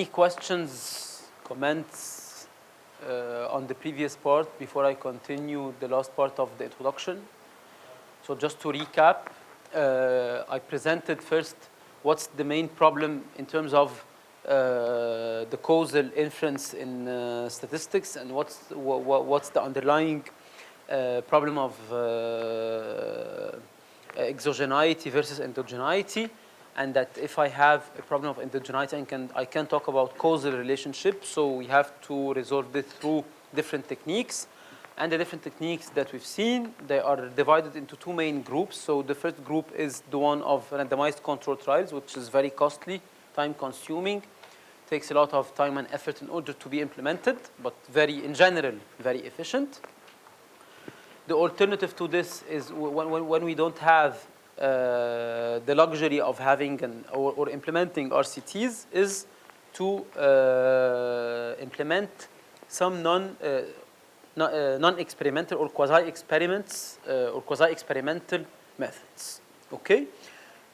Any questions, comments on the previous part before I continue the last part of the introduction? So just to recap, I presented first what's the main problem in terms of the causal inference in statistics, and what's the underlying problem of exogeneity versus endogeneity, and that if I have a problem of endogeneity, I can talk about causal relationships. So we have to resolve this through different techniques. And the different techniques that we've seen, they are divided into two main groups. So the first group is the one of randomized control trials, which is very costly, time-consuming, takes a lot of time and effort in order to be implemented, but in general, very efficient. The alternative to this is when we don't have the luxury of having or implementing RCTs, is to implement some non-experimental or quasi-experiments or quasi-experimental methods. Okay,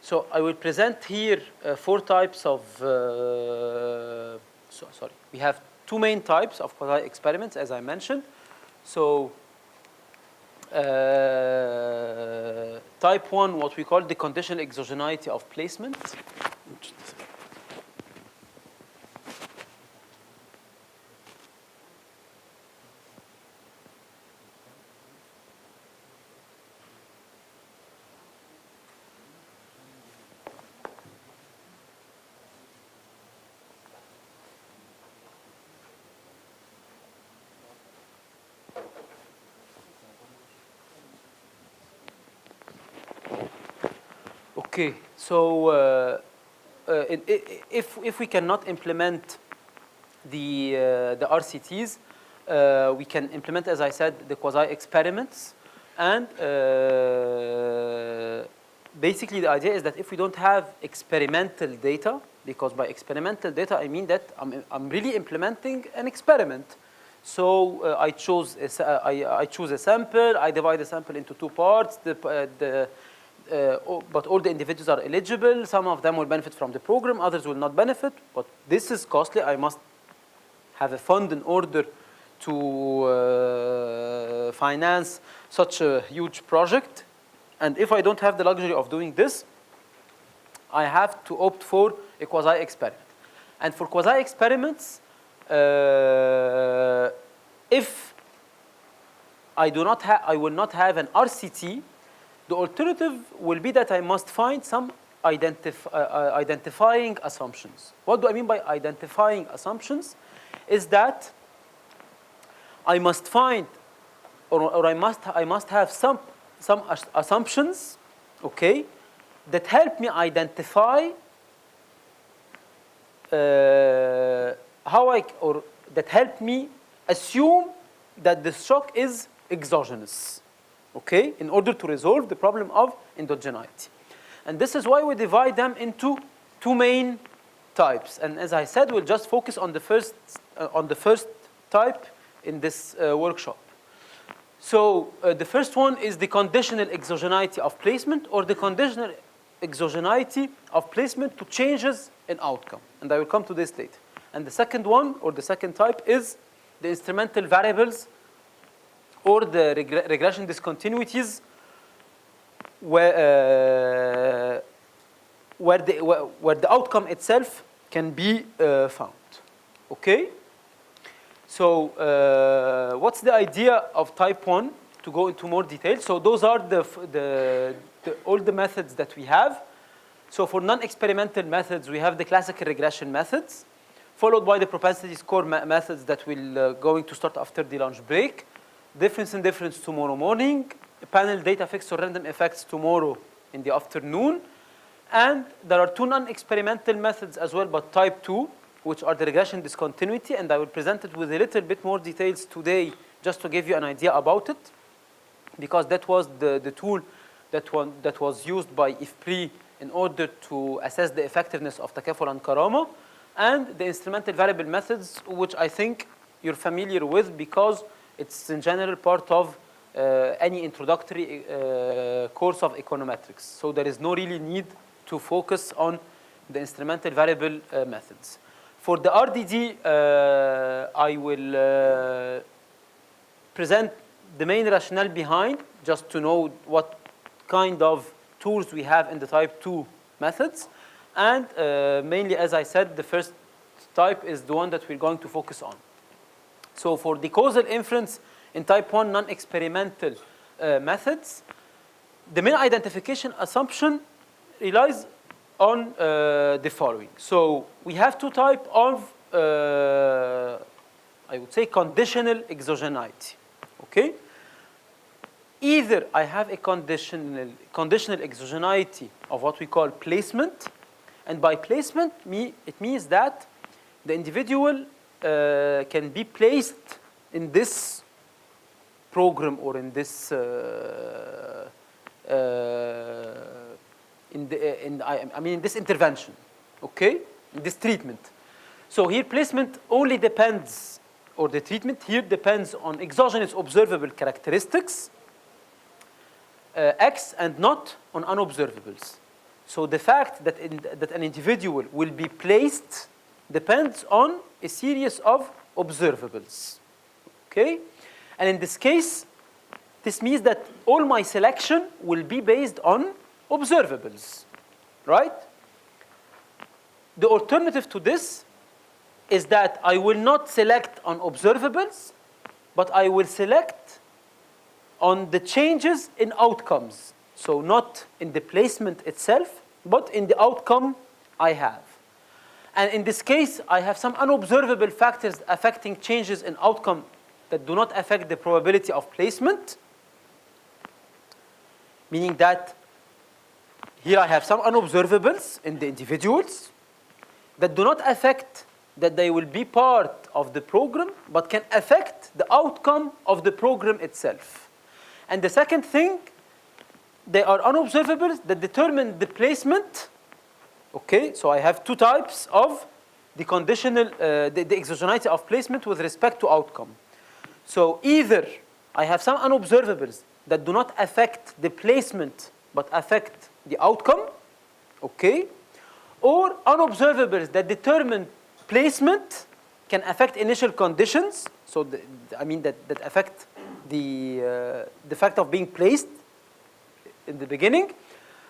so I will present here 4 types of. We have 2 main types of quasi-experiments, as I mentioned. So type 1, what we call the conditional exogeneity of placement. Okay, so if we cannot implement the RCTs, we can implement, as I said, the quasi-experiments. And basically the idea is that if we don't have experimental data, because by experimental data I mean that I'm really implementing an experiment. So I choose a sample, I divide the sample into 2 parts, but all the individuals are eligible. Some of them will benefit from the program, others will not benefit. But this is costly. I must have a fund in order to finance such a huge project. And if I don't have the luxury of doing this, I have to opt for a quasi-experiment. And for quasi-experiments, if I will not have an RCT, the alternative will be that I must find some identifying assumptions. What do I mean by identifying assumptions? Is that I must find, or I must have some assumptions, okay, that help me identify that help me assume that the shock is exogenous. Okay, in order to resolve the problem of endogeneity. And this is why we divide them into 2 main types. And as I said, we'll just focus on the first type in this workshop. So the first one is the conditional exogeneity of placement, or the conditional exogeneity of placement to changes in outcome. And I will come to this later. And the second one, or the second type, is the instrumental variables, or the regression discontinuities, where the outcome itself can be found. Okay? So what's the idea of type 1? To go into more detail. So those are all the methods that we have. So for non-experimental methods, we have the classical regression methods, followed by the propensity score methods that we'll going to start after the lunch break. Difference and difference tomorrow morning, panel data fixed or random effects tomorrow in the afternoon. And there are 2 non-experimental methods as well, but type 2, which are the regression discontinuity, and I will present it with a little bit more details today just to give you an idea about it, because that was the tool that was used by IFPRI in order to assess the effectiveness of Takaful and Karama, and the instrumental variable methods, which I think you're familiar with because it's in general part of any introductory course of econometrics. So there is no really need to focus on the instrumental variable methods. For the RDD, I will present the main rationale behind, just to know what kind of tools we have in the type 2 methods. And mainly, as I said, the first type is the one that we're going to focus on. So for the causal inference in type 1 non-experimental methods, the main identification assumption relies on the following. So we have two types of, I would say, conditional exogeneity. Okay? Either I have a conditional exogeneity of what we call placement, and by placement, it means that the individual can be placed in this program or in this in this intervention, okay, in this treatment. So here placement only depends, or the treatment here depends on exogenous observable characteristics, X, and not on unobservables. So the fact that that an individual will be placed depends on a series of observables, okay? And in this case, this means that all my selection will be based on observables, right? The alternative to this is that I will not select on observables, but I will select on the changes in outcomes. So not in the placement itself, but in the outcome I have. And in this case, I have some unobservable factors affecting changes in outcome that do not affect the probability of placement, meaning that here I have some unobservables in the individuals that do not affect that they will be part of the program, but can affect the outcome of the program itself. And the second thing, they are unobservables that determine the placement. Okay, so I have two types of the conditional, the exogeneity of placement with respect to outcome. So either I have some unobservables that do not affect the placement but affect the outcome, okay, or unobservables that determine placement can affect initial conditions. So that affect the fact of being placed in the beginning,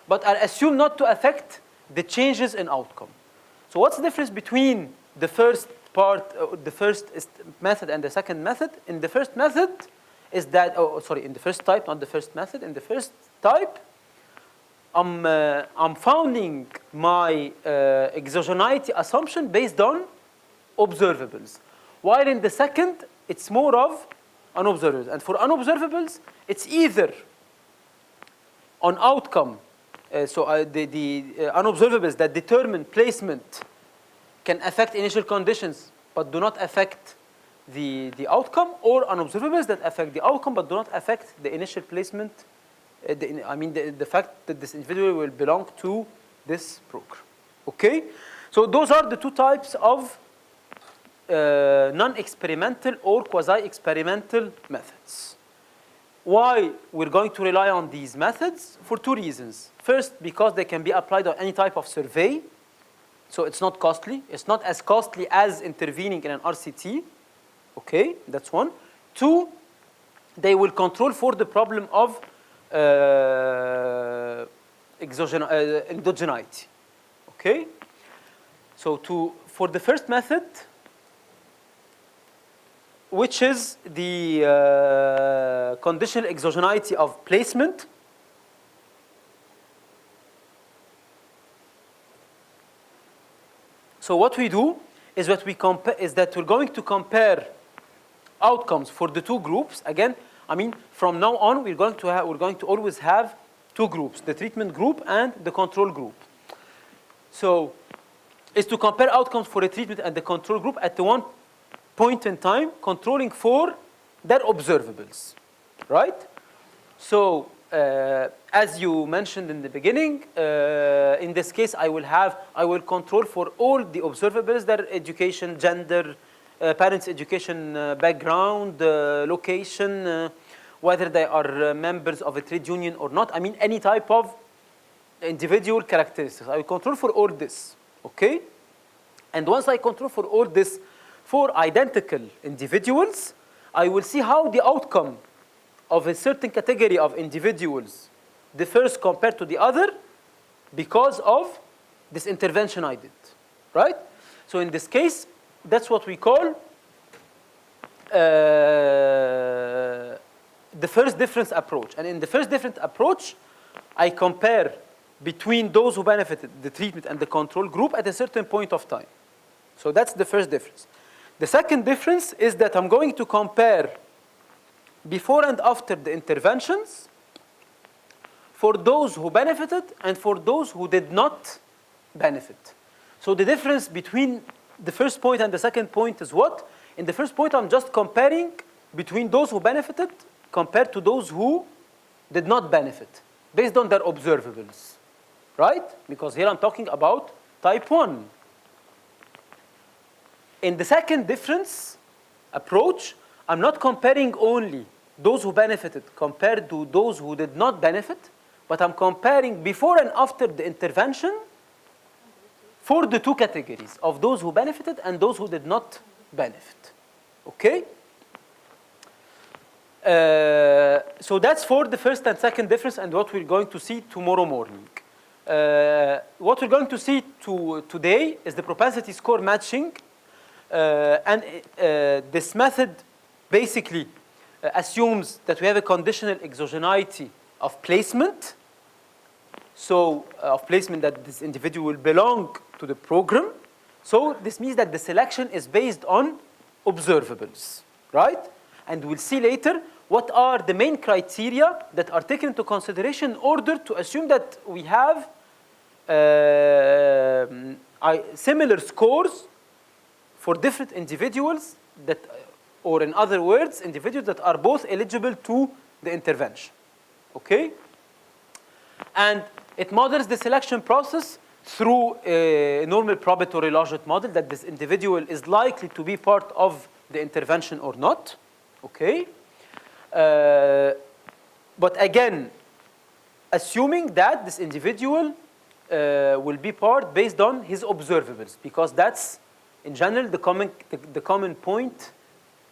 but are assumed not to affect the changes in outcome. So what's the difference between the first part, the first method and the second method? In the first method is that, in the first type, not the first method. In the first type, I'm founding my exogeneity assumption based on observables, while in the second, it's more of unobservables. And for unobservables, it's either on outcome. The unobservables that determine placement can affect initial conditions but do not affect the outcome, or unobservables that affect the outcome but do not affect the initial placement, the fact that this individual will belong to this program. Okay? So those are the two types of non-experimental or quasi-experimental methods. Why we're going to rely on these methods? For two reasons. First, because they can be applied on any type of survey, so it's not costly. It's not as costly as intervening in an RCT. Okay, that's one. Two, they will control for the problem of endogeneity. Okay, so for the first method, which is the conditional exogeneity of placement. So what we do is that we're going to compare outcomes for the two groups. Again, from now on we're going to always have two groups: the treatment group and the control group. So it's to compare outcomes for the treatment and the control group at the one point in time, controlling for their observables, right? So as you mentioned in the beginning, in this case I will control for all the observables, their education, gender, parents' education background, location, whether they are members of a trade union or not. Any type of individual characteristics. I will control for all this, okay? And once I control for all this, for identical individuals, I will see how the outcome of a certain category of individuals differs compared to the other because of this intervention I did, right? So in this case, that's what we call the first difference approach. And in the first difference approach, I compare between those who benefited the treatment and the control group at a certain point of time. So that's the first difference. The second difference is that I'm going to compare before and after the interventions for those who benefited and for those who did not benefit. So the difference between the first point and the second point is what? In the first point, I'm just comparing between those who benefited compared to those who did not benefit based on their observables, right? Because here I'm talking about type 1. In the second difference approach, I'm not comparing only those who benefited compared to those who did not benefit, but I'm comparing before and after the intervention for the two categories of those who benefited and those who did not benefit. Okay? So that's for the first and second difference and what we're going to see tomorrow morning. What we're going to see today is the propensity score matching. This method basically assumes that we have a conditional exogeneity of placement. So of placement that this individual will belong to the program. So this means that the selection is based on observables, right? And we'll see later what are the main criteria that are taken into consideration in order to assume that we have similar scores for different individuals that, or in other words, individuals that are both eligible to the intervention, okay? And it models the selection process through a normal probability logit model that this individual is likely to be part of the intervention or not, okay? But again, assuming that this individual will be part based on his observables, because that's in general the common point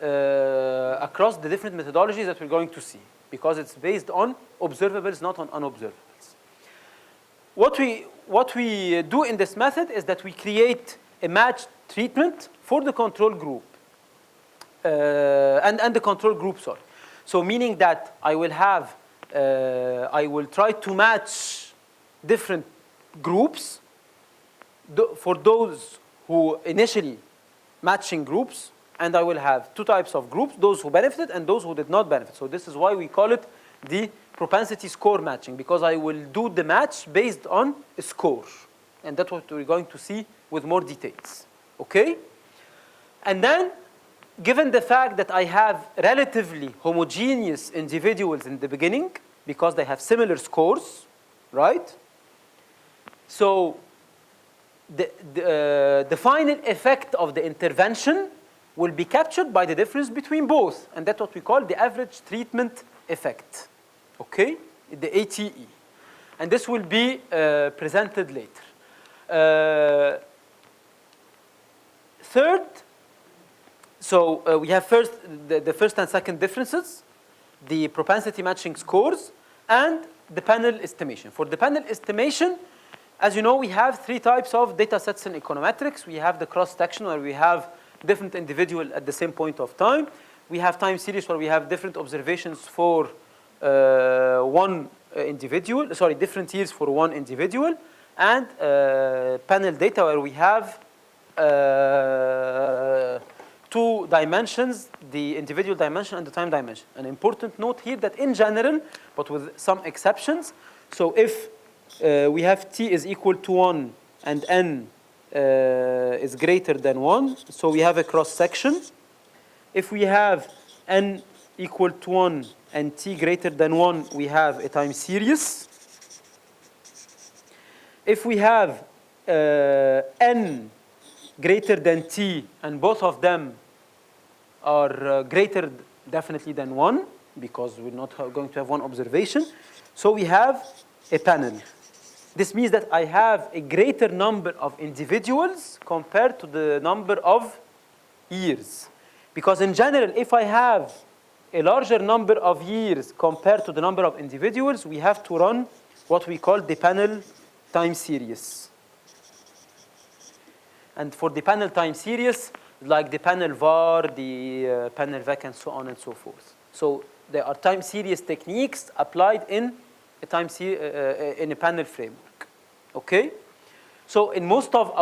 across the different methodologies that we're going to see, because it's based on observables, not on unobservables. What we do in this method is that we create a matched treatment for the control group and the control group, sorry. So meaning that I will try to match different groups for those who initially matching groups, and I will have two types of groups, those who benefited and those who did not benefit. So this is why we call it the propensity score matching, because I will do the match based on a score. And that's what we're going to see with more details, okay? And then, given the fact that I have relatively homogeneous individuals in the beginning, because they have similar scores, right? So the final effect of the intervention will be captured by the difference between both. And that's what we call the average treatment effect, okay? The ATE. And this will be presented later. Third, so we have first the first and second differences, the propensity matching scores, and the panel estimation. For the panel estimation, as you know, we have three types of data sets in econometrics. We have the cross-section, where we have different individuals at the same point of time. We have time series, where we have different observations for one individual, sorry, different years for one individual, and panel data, where we have two dimensions, the individual dimension and the time dimension. An important note here that in general, but with some exceptions, so if we have t is equal to 1 and n is greater than 1, so we have a cross-section. If we have n equal to 1 and t greater than 1, we have a time series. If we have n greater than t and both of them are greater definitely than 1, because we're not going to have one observation, so we have a panel. This means that I have a greater number of individuals compared to the number of years. Because in general, if I have a larger number of years compared to the number of individuals, we have to run what we call the panel time series. And for the panel time series, like the panel var, the panel vec, and so on and so forth. So there are time series techniques applied in a in a panel framework. Okay. So in most of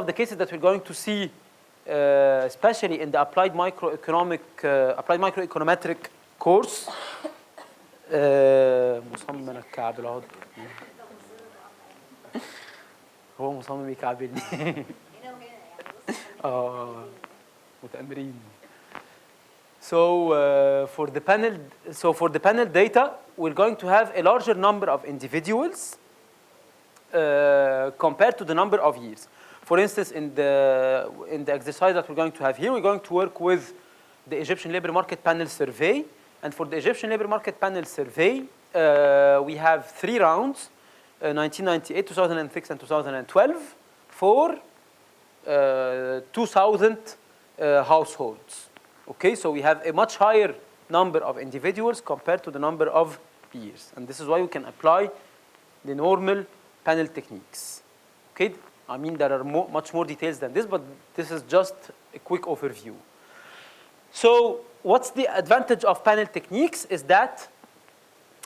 the cases that we're going to see, especially in the applied microeconometric course, مصمم انا الكعب العض هو مصمم يكعبلني متأمرين. So for the panel data, we're going to have a larger number of individuals compared to the number of years. For instance, in the exercise that we're going to have here, we're going to work with the Egyptian labor market panel survey. And for the Egyptian labor market panel survey, we have 3 rounds, 1998, 2006, and 2012, for 2,000 households. Okay, so we have a much higher number of individuals compared to the number of years. And this is why we can apply the normal panel techniques. Okay, I mean, there are much more details than this, but this is just a quick overview. So what's the advantage of panel techniques is that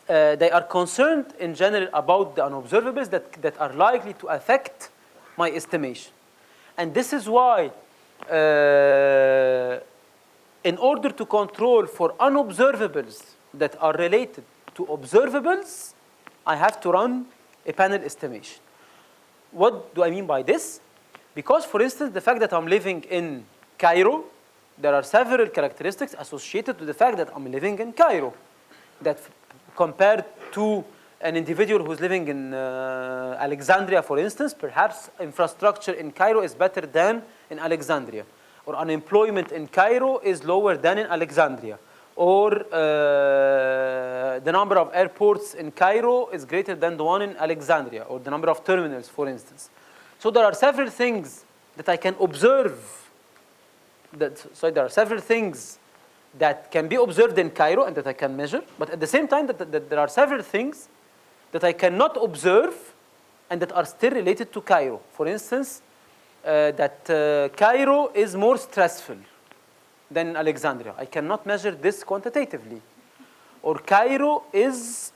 they are concerned in general about the unobservables that are likely to affect my estimation. And this is why in order to control for unobservables that are related to observables, I have to run a panel estimation. What do I mean by this? Because, for instance, the fact that I'm living in Cairo, there are several characteristics associated to the fact that I'm living in Cairo that compared to an individual who's living in Alexandria, for instance, perhaps infrastructure in Cairo is better than in Alexandria, or unemployment in Cairo is lower than in Alexandria, or the number of airports in Cairo is greater than the one in Alexandria, or the number of terminals, for instance. So there are several things that I can observe. So there are several things that can be observed in Cairo and that I can measure, but at the same time that there are several things that I cannot observe and that are still related to Cairo. For instance, that Cairo is more stressful than Alexandria. I cannot measure this quantitatively. Or Cairo is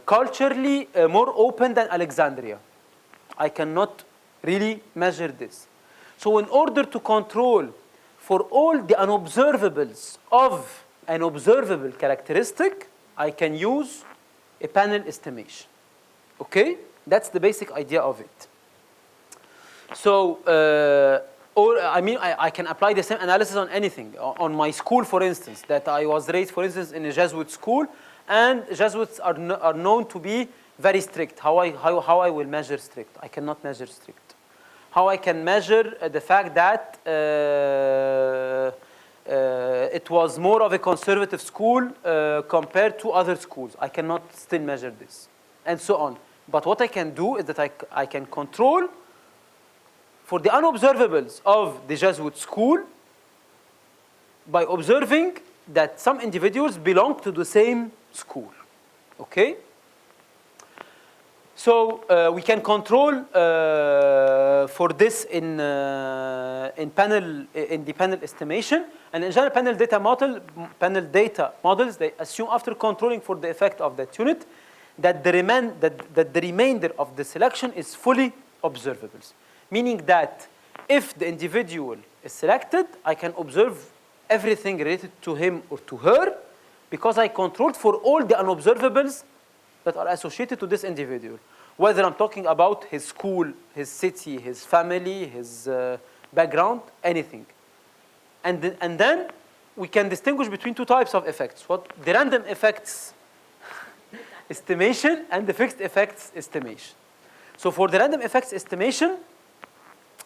culturally more open than Alexandria. I cannot really measure this. So in order to control for all the unobservables of an observable characteristic, I can use a panel estimation. Okay? That's the basic idea of it. So, I can apply the same analysis on anything. On my school, for instance, that I was raised, for instance, in a Jesuit school, and Jesuits are known to be very strict. How I will measure strict? I cannot measure strict. How I can measure the fact that it was more of a conservative school compared to other schools? I cannot still measure this, and so on. But what I can do is that I can control for the unobservables of the Jesuit school by observing that some individuals belong to the same school. Okay? So we can control for this in the panel estimation. And in general, panel data models, they assume after controlling for the effect of that unit that the remainder of the selection is fully observables. Meaning that if the individual is selected, I can observe everything related to him or to her because I controlled for all the unobservables that are associated to this individual. Whether I'm talking about his school, his city, his family, his background, anything. And then we can distinguish between 2 types of effects. The random effects estimation and the fixed effects estimation. So for the random effects estimation,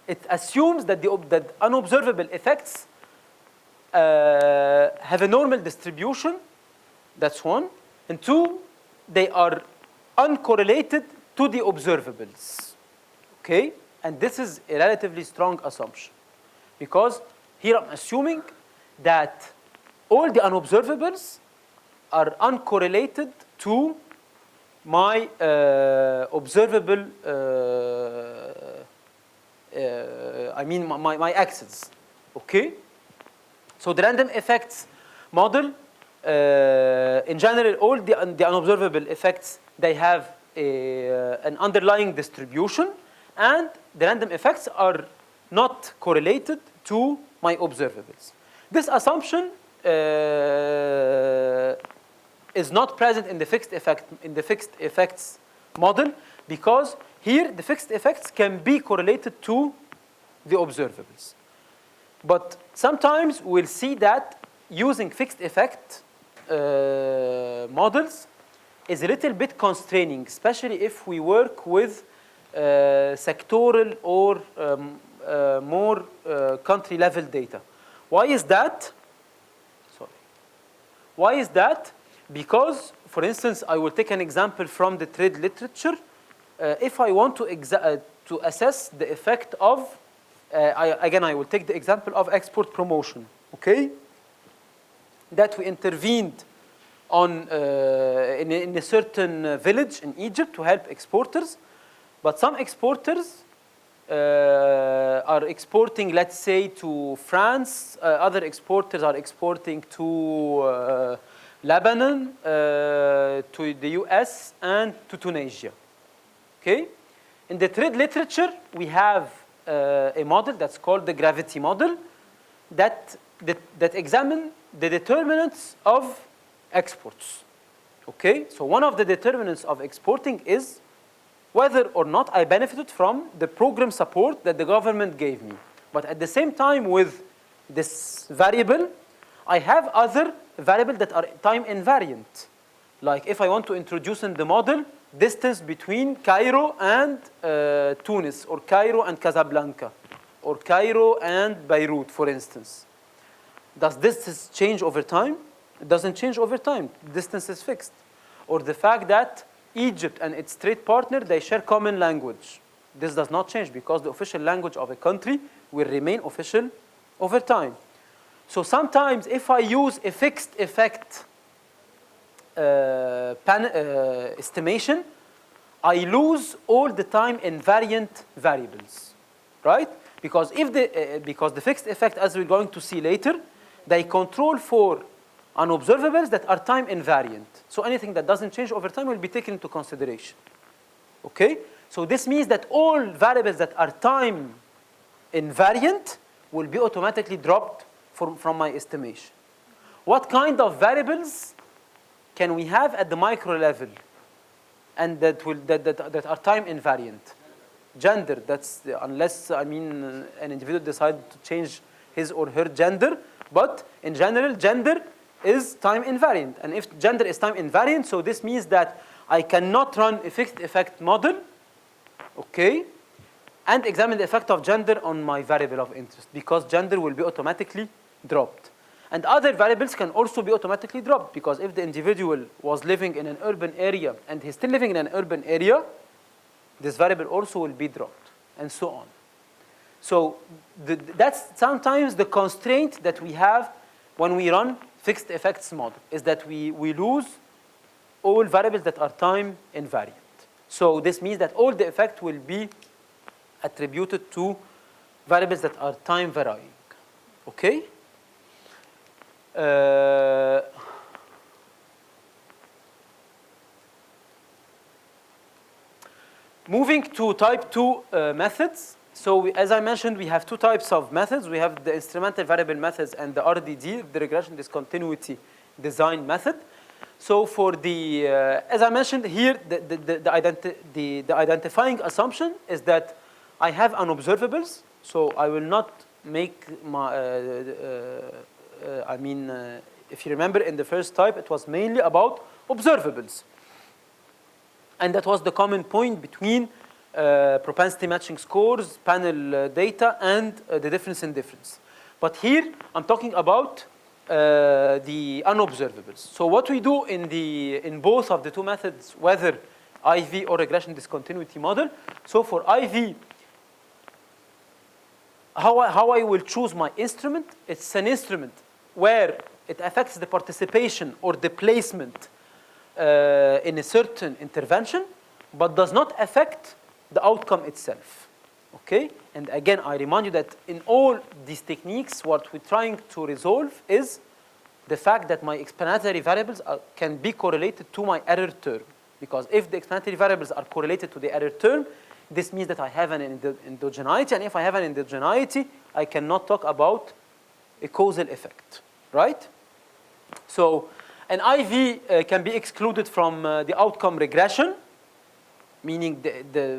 it assumes that that unobservable effects have a normal distribution. That's one. And 2, they are uncorrelated to the observables. Okay? And this is a relatively strong assumption, because here I'm assuming that all the unobservables are uncorrelated to my observable, I mean my axes. Okay? So the random effects model, in general, all the unobservable effects, they have an underlying distribution, and the random effects are not correlated to my observables. This assumption is not present in the fixed effects model, because here the fixed effects can be correlated to the observables. But sometimes we'll see that using fixed effect models is a little bit constraining, especially if we work with sectoral or more country level data. Why is that? Sorry. Why is that? Because, for instance, I will take an example from the trade literature. If I want to assess the effect of, I will take the example of export promotion, okay? That we intervened on in a certain village in Egypt to help exporters, but some exporters are exporting, let's say, to France. Other exporters are exporting to Lebanon, to the US, and to Tunisia. Okay? In the trade literature, we have a model that's called the gravity model that examine the determinants of exports. Okay? So one of the determinants of exporting is whether or not I benefited from the program support that the government gave me. But at the same time, with this variable, I have other variables that are time invariant. Like if I want to introduce in the model distance between Cairo and Tunis, or Cairo and Casablanca, or Cairo and Beirut, for instance. Does distance change over time? It doesn't change over time. Distance is fixed. Or the fact that Egypt and its trade partner, they share common language. This does not change, because the official language of a country will remain official over time. So sometimes if I use a fixed effect estimation, I lose all the time invariant variables, right? Because because the fixed effect, as we're going to see later, they control for unobservables that are time invariant. So anything that doesn't change over time will be taken into consideration. Okay? So this means that all variables that are time invariant will be automatically dropped from my estimation. What kind of variables can we have at the micro level and that are time invariant? Gender. That's unless an individual decides to change his or her gender, but in general, gender is time invariant. And if gender is time invariant, so this means that I cannot run a fixed effect model, okay, and examine the effect of gender on my variable of interest, because gender will be automatically dropped. And other variables can also be automatically dropped, because if the individual was living in an urban area and he's still living in an urban area, this variable also will be dropped, and so on. So that's sometimes the constraint that we have when we run fixed effects model, is that we lose all variables that are time invariant. So this means that all the effect will be attributed to variables that are time varying. Okay? Moving to type 2 methods. So as I mentioned, we have two types of methods. We have the instrumental variable methods and the RDD, the regression discontinuity design method. So for the, as I mentioned here, the identifying assumption is that I have unobservables. So I will not make my, if you remember in the first type, it was mainly about observables. And that was the common point between propensity matching scores, panel data, and the difference in difference. But here, I'm talking about the unobservables. So what we do in both of the two methods, whether IV or regression discontinuity model. So for IV, how I will choose my instrument, it's an instrument where it affects the participation or the placement in a certain intervention, but does not affect the outcome itself. Okay? And again, I remind you that in all these techniques, what we're trying to resolve is the fact that my explanatory variables can be correlated to my error term. Because if the explanatory variables are correlated to the error term, this means that I have an endogeneity, and if I have an endogeneity, I cannot talk about a causal effect, right? So an IV can be excluded from the outcome regression, meaning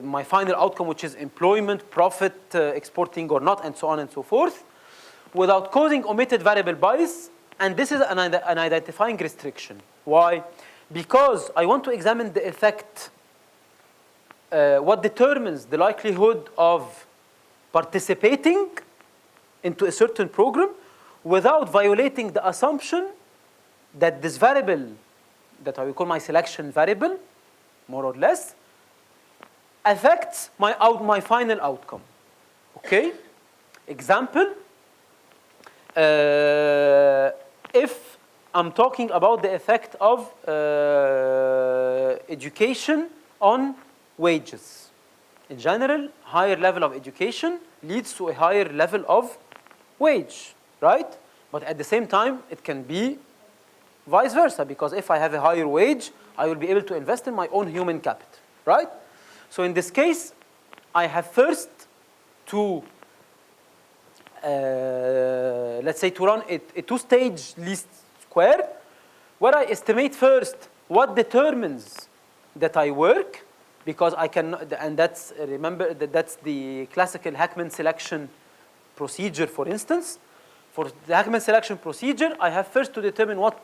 my final outcome, which is employment, profit, exporting or not, and so on and so forth, without causing omitted variable bias. And this is an identifying restriction. Why? Because I want to examine the effect, what determines the likelihood of participating into a certain program without violating the assumption that this variable, that I will call my selection variable, more or less, affects my final outcome. Okay? Example, if I'm talking about the effect of education on wages. In general, higher level of education leads to a higher level of wage, right? But at the same time, it can be vice versa, because if I have a higher wage, I will be able to invest in my own human capital, right? So in this case, I have first to, let's say, to run a two-stage least square, where I estimate first what determines that I work, because I cannot, and that's, remember, that's the classical Hackman selection procedure, for instance. For the Hackman selection procedure, I have first to determine what,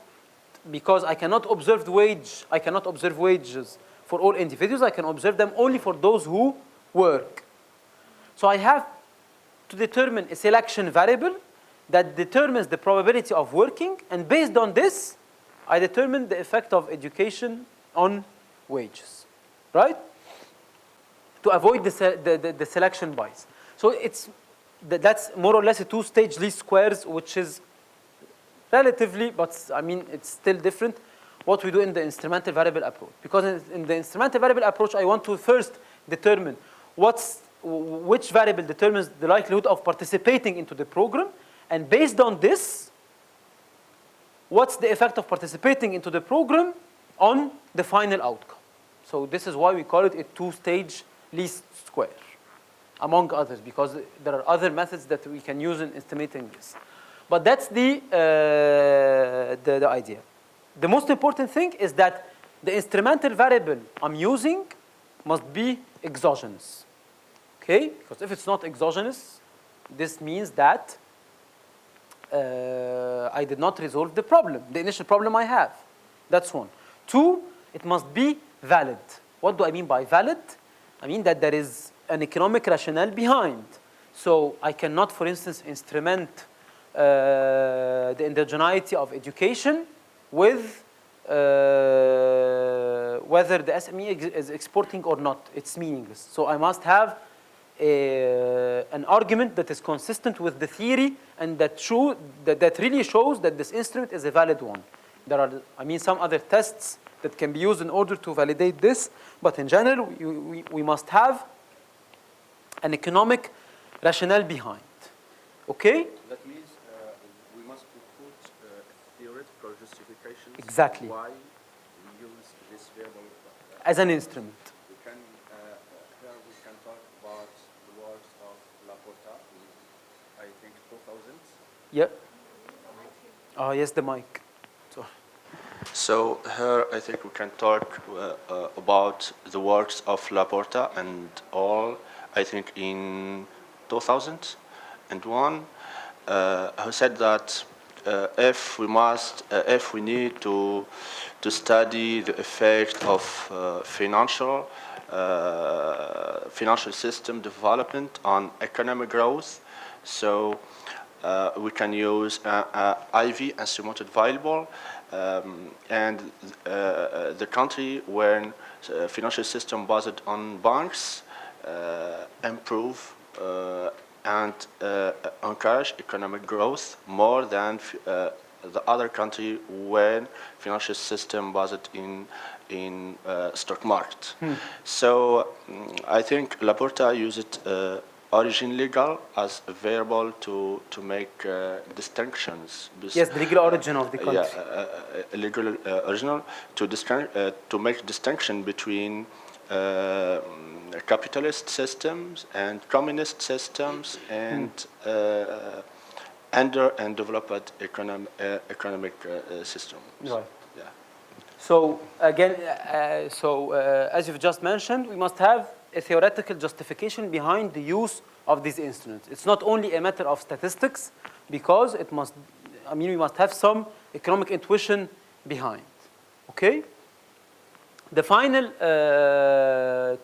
because I cannot observe the wage, I cannot observe wages for all individuals, I can observe them only for those who work. So I have to determine a selection variable that determines the probability of working, and based on this, I determine the effect of education on wages, right? To avoid the selection bias. So that's more or less a two-stage least squares, which is relatively, but I mean, it's still different what we do in the instrumental variable approach. Because in the instrumental variable approach, I want to first determine which variable determines the likelihood of participating into the program, and based on this, what's the effect of participating into the program on the final outcome. So this is why we call it a two-stage least square, among others, because there are other methods that we can use in estimating this. But that's the idea. The most important thing is that the instrumental variable I'm using must be exogenous. Okay? Because if it's not exogenous, this means that I did not resolve the problem, the initial problem I have. That's one. Two, it must be valid. What do I mean by valid? I mean that there is an economic rationale behind. So I cannot, for instance, instrument the endogeneity of education with whether the SME is exporting or not. It's meaningless. So I must have an argument that is consistent with the theory and that really shows that this instrument is a valid one. There are, I mean, some other tests that can be used in order to validate this, but in general, we must have an economic rationale behind. Okay? That means we must put theoretical justifications. Exactly. Why we use this variable as an instrument. We can here we can talk about the works of Laporta in, I think, 2000. Yeah. Oh, yes, the mic. Sorry. So here I think we can talk about the works of Laporta and all, I think in 2001, who said that if we need to study the effect of financial system development on economic growth, so we can use IV, estimated valuable, and the country where financial system based on banks improve and encourage economic growth more than the other country when financial system based in stock market. So I think Laporta used origin legal as a variable to make distinctions. Yes, the legal origin of the country. Legal original to make distinction between capitalist systems and communist systems and under and developed economic system. Right. Yeah. So again, as you've just mentioned, we must have a theoretical justification behind the use of these instruments. It's not only a matter of statistics, because it must, we must have some economic intuition behind. Okay? The final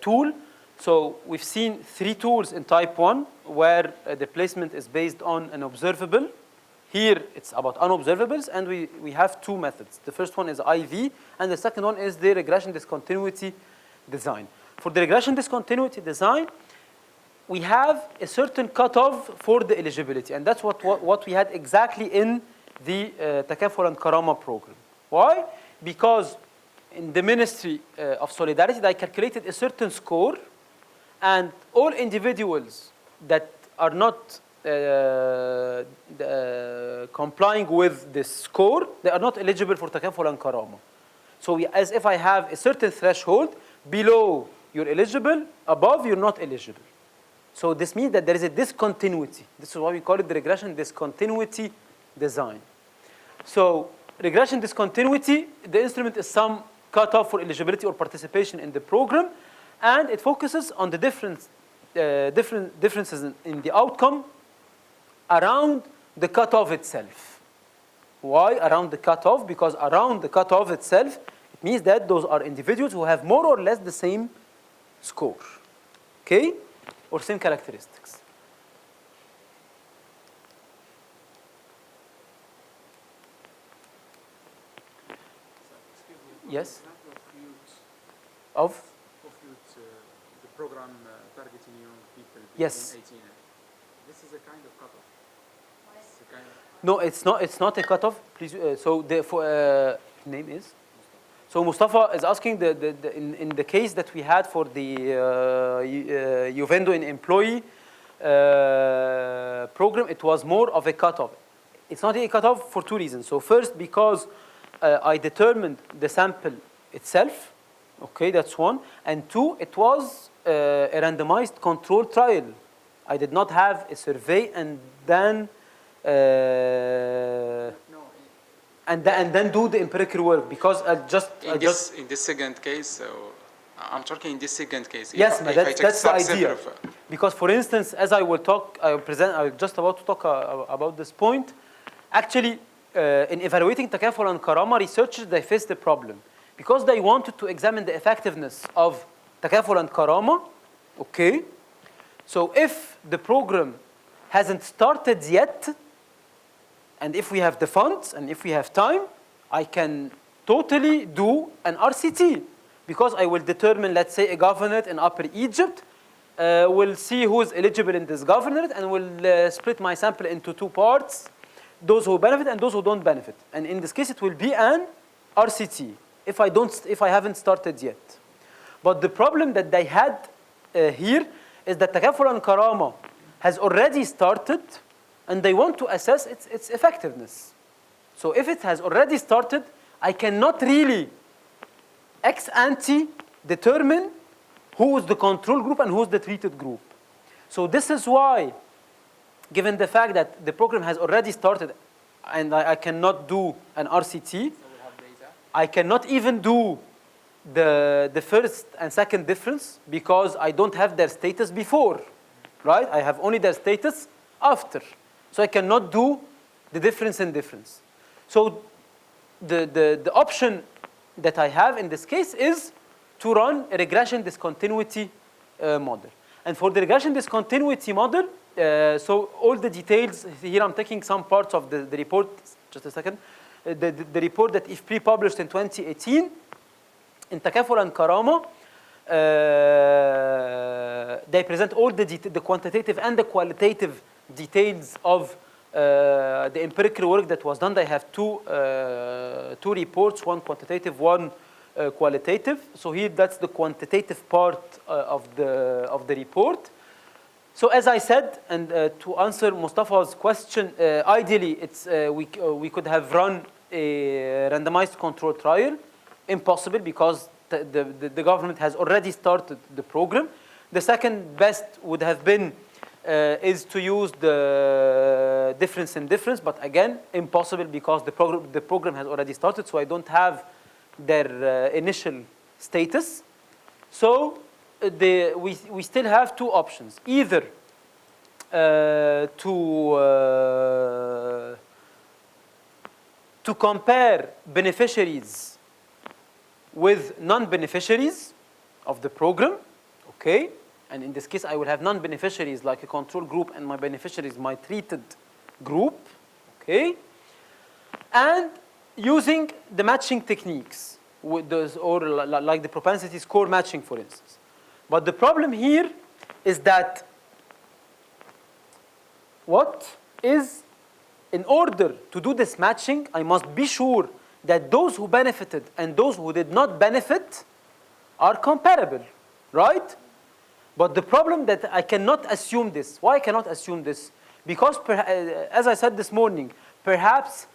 tool, so we've seen 3 tools in type 1 where the placement is based on an observable. Here it's about unobservables, and we have 2 methods. The first one is IV, and the second one is the regression discontinuity design. For the regression discontinuity design, we have a certain cutoff for the eligibility, and that's what we had exactly in the Takaful and Karama program. Why? Because in the Ministry of Solidarity, they calculated a certain score, and all individuals that are not complying with this score, they are not eligible for Takaful and Karama. So as if I have a certain threshold, below you're eligible, above you're not eligible. So this means that there is a discontinuity. This is why we call it the regression discontinuity design. So regression discontinuity, the instrument is some cutoff for eligibility or participation in the program, and it focuses on the differences in the outcome around the cutoff itself. Why around the cutoff? Because around the cutoff itself, it means that those are individuals who have more or less the same score, okay, or same characteristics. Yes. Of the program targeting young people between yes. 18. This is a kind of cutoff. No, it's not. It's not a cutoff. Please. So the name is. So Mustafa is asking in the case that we had for the Juvendo in employee program, it was more of a cutoff. It's not a cutoff for 2 reasons. So first, because I determined the sample itself. Okay, that's one. And 2, it was a randomized control trial. I did not have a survey and then and then do the empirical work, because in this second case. So I'm talking in this second case. Yes, but that's the idea. Because for instance, as I will talk, I'm just about to talk about this point. Actually, in evaluating Takaful and Karama, researchers, they faced the problem. Because they wanted to examine the effectiveness of Takaful and Karama, okay? So if the program hasn't started yet, and if we have the funds, and if we have time, I can totally do an RCT. Because I will determine, let's say, a governorate in Upper Egypt, will see who is eligible in this governorate, and will split my sample into 2 parts, those who benefit and those who don't benefit. And in this case, it will be an RCT. If I haven't started yet. But the problem that they had here is that Takaful and Karama has already started, and they want to assess its effectiveness. So if it has already started, I cannot really ex ante determine who is the control group and who is the treated group. So this is why, given the fact that the program has already started, and I cannot do an RCT, I cannot even do the first and second difference, because I don't have their status before, right? I have only their status after. So I cannot do the difference in difference. So the option that I have in this case is to run a regression discontinuity model. And for the regression discontinuity model, So all the details, here I'm taking some parts of the report, just a second. The report that IFPRI published in 2018, in Takaful and Karama, they present all the quantitative and the qualitative details of the empirical work that was done. They have two reports, one quantitative, one qualitative. So here, that's the quantitative part of the report. So as I said, and to answer Mustafa's question, ideally, we could have run a randomized control trial. Impossible, because the government has already started the program. The second best would have been is to use the difference in difference, but again, impossible, because the program has already started, so I don't have their initial status. So we still have two options: either to compare beneficiaries with non-beneficiaries of the program, okay? And in this case, I will have non-beneficiaries like a control group, and my beneficiaries my treated group, okay? And using the matching techniques, with those, or like the propensity score matching, for instance. But the problem here is that in order to do this matching, I must be sure that those who benefited and those who did not benefit are comparable, right? But the problem that I cannot assume this. Why I cannot assume this? Because, as I said this morning, perhaps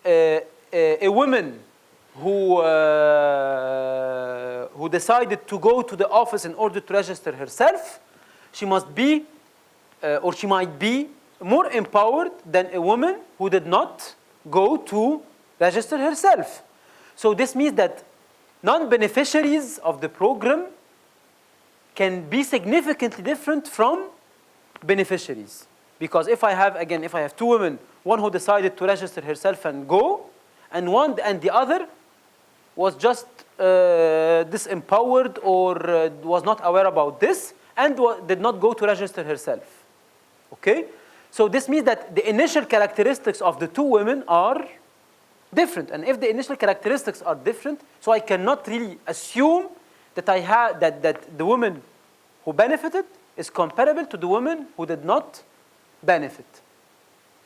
a woman who decided to go to the office in order to register herself, she must be, or she might be, more empowered than a woman who did not go to register herself. So this means that non-beneficiaries of the program can be significantly different from beneficiaries. Because if I have two women, one who decided to register herself and go, and the other was just disempowered or was not aware about this and did not go to register herself. Okay? So this means that the initial characteristics of the two women are different. And if the initial characteristics are different, so I cannot really assume that that the woman who benefited is comparable to the woman who did not benefit.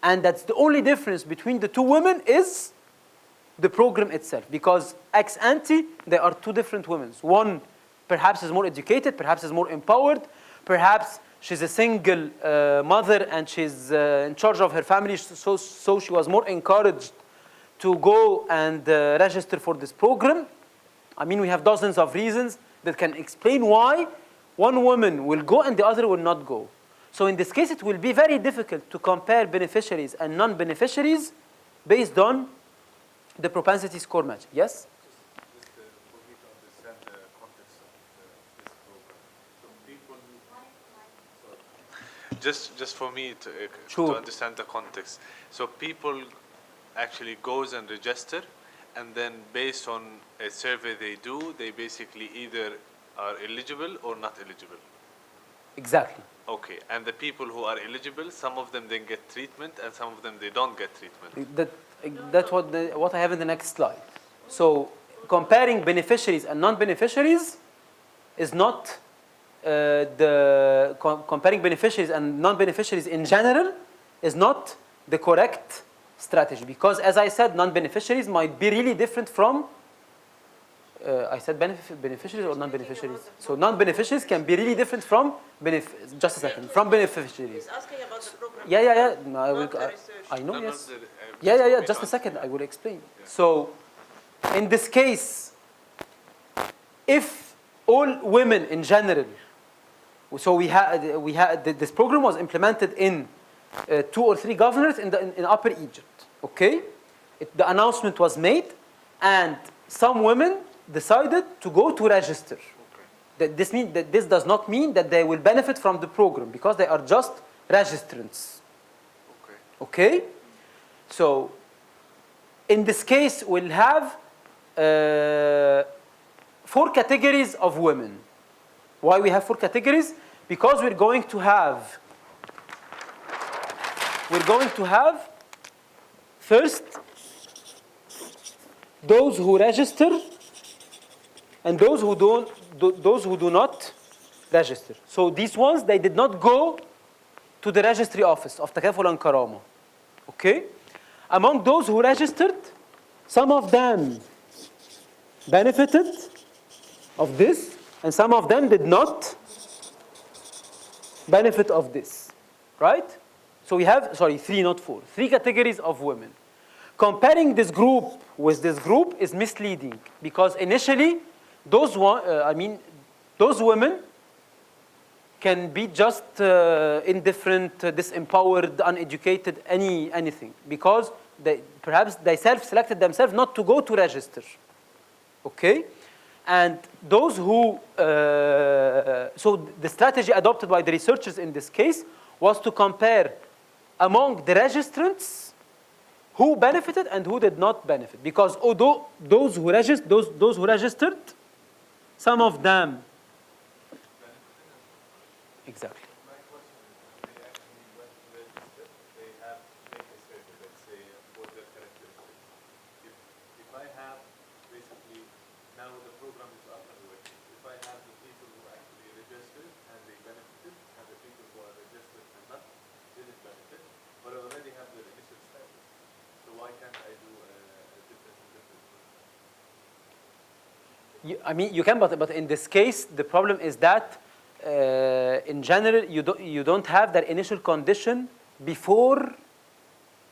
And that's the only difference between the two women is the program itself, because ex ante there are two different women. One perhaps is more educated, perhaps is more empowered, perhaps she's a single mother and she's in charge of her family, so she was more encouraged to go and register for this program. I mean, we have dozens of reasons that can explain why one woman will go and the other will not go. So in this case, it will be very difficult to compare beneficiaries and non-beneficiaries based on the propensity score match. Yes? Just for me to understand the context of this program. So people, just for me to understand the context. So people actually goes and register, and then based on a survey they do, they basically either are eligible or not eligible. Exactly. Okay, and the people who are eligible, some of them then get treatment, and some of them they don't get treatment. That's what I have in the next slide. So comparing beneficiaries and non-beneficiaries is not comparing beneficiaries and non-beneficiaries in general is not the correct strategy, because as I said, non-beneficiaries might be really different from I said beneficiaries or non-beneficiaries. So non-beneficiaries can be really different from just a second, from beneficiaries. He's asking about the program. Yeah. No, I will. Not the research. I know. No, Yes. not the, Yeah. Just a second. I will explain. Yeah. So, in this case, if all women in general, so we had this program was implemented in 2 or 3 governors in Upper Egypt. Okay, the announcement was made, and some women decided to go to register. okay. This does not mean that they will benefit from the program, because they are just registrants. Okay. Okay? So, in this case, we'll have 4 categories of women. Why we have 4 categories? Because we're going to have we're going to have first those who register and those who do not register. So these ones, they did not go to the registry office of Takaful and Karama. Okay? Among those who registered, some of them benefited of this, and some of them did not benefit of this, right? So we have, sorry, 3, not 4, 3 categories of women. Comparing this group with this group is misleading because initially, those women can be just indifferent, disempowered, uneducated, anything, because perhaps they self-selected themselves not to go to register. Okay? And those who, so the strategy adopted by the researchers in this case was to compare among the registrants who benefited and who did not benefit. Because although those who registered, some of them, exactly. I mean, you can, but in this case, the problem is that in general, you don't have that initial condition before